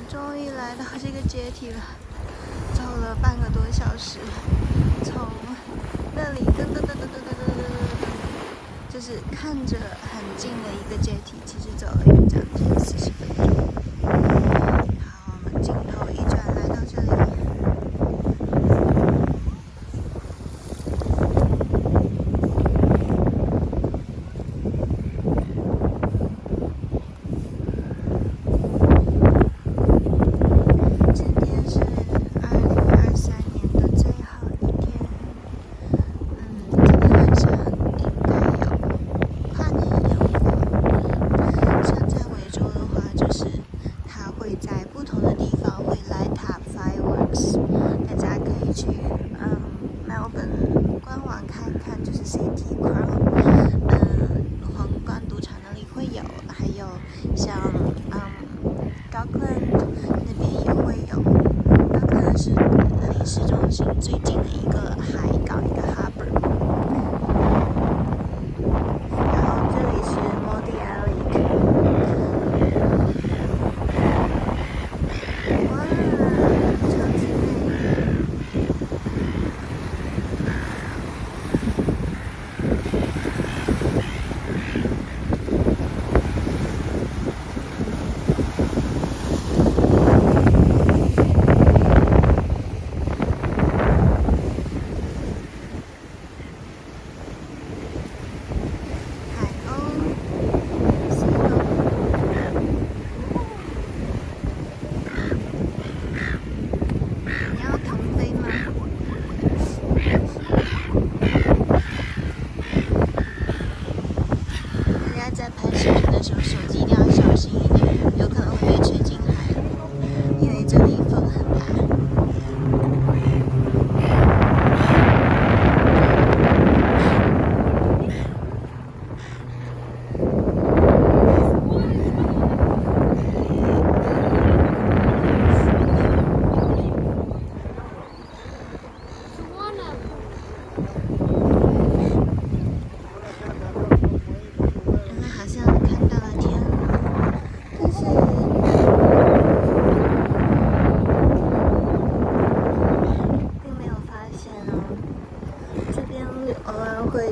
终于来到这个阶梯了，走了半个多小时，从那里噔噔噔噔噔噔噔噔，就是看着很近的一个阶梯，其实走了有将近40分钟。好，我们镜头一转来到这里。最近的一个海港，一个 harbor， 然后这里是 Modia Lake， 哇，超级美！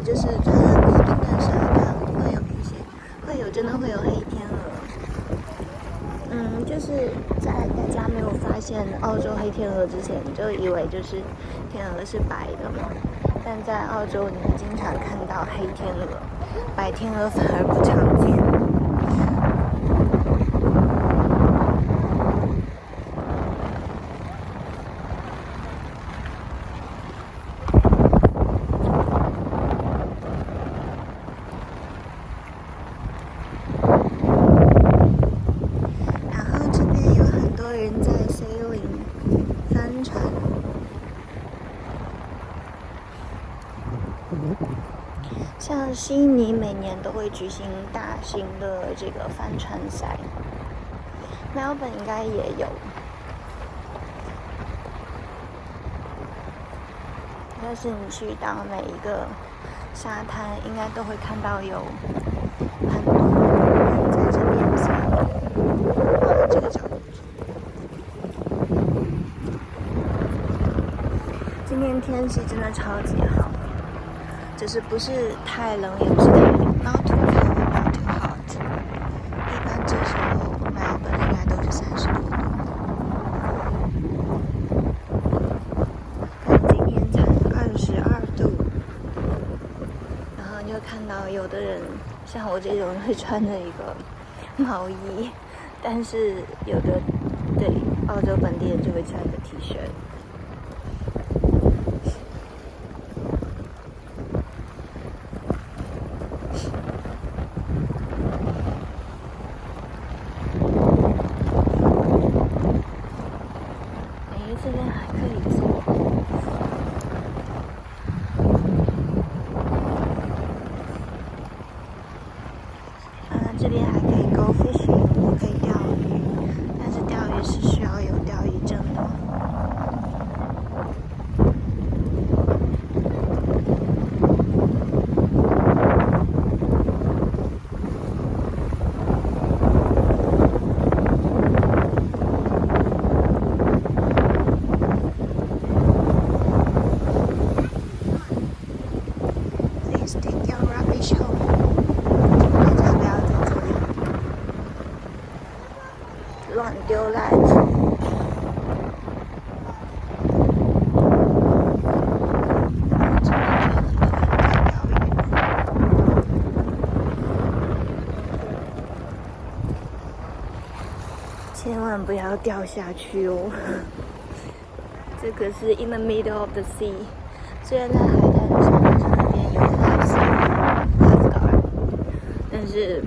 就是穿了固定的沙滩，真的会有黑天鹅。就是在大家没有发现澳洲黑天鹅之前，就以为就是天鹅是白的嘛。但在澳洲，你经常看到黑天鹅，白天鹅反而不常见。像悉尼每年都会举行大型的这个帆船赛，墨尔本应该也有。但是你去到每一个沙滩，应该都会看到有很多人在这边下。哇，这个角度。今天天气真的超级好。就是不是太冷，也不是太热 ，not too cold, not too hot。一般这时候墨尔本应该都是30多度，但今天才22度。然后你就看到有的人像我这种会穿着一个毛衣，但是有的对澳洲本地人就会穿着 T 恤。这边还可以坐，这边还可以 go fishing， 可以钓鱼，但是钓鱼是需要有钓鱼证的。乱丢垃圾。千万不要掉下去哦！这个是 in the middle of the sea， 虽然在海滩上那边有 lifeguard，但是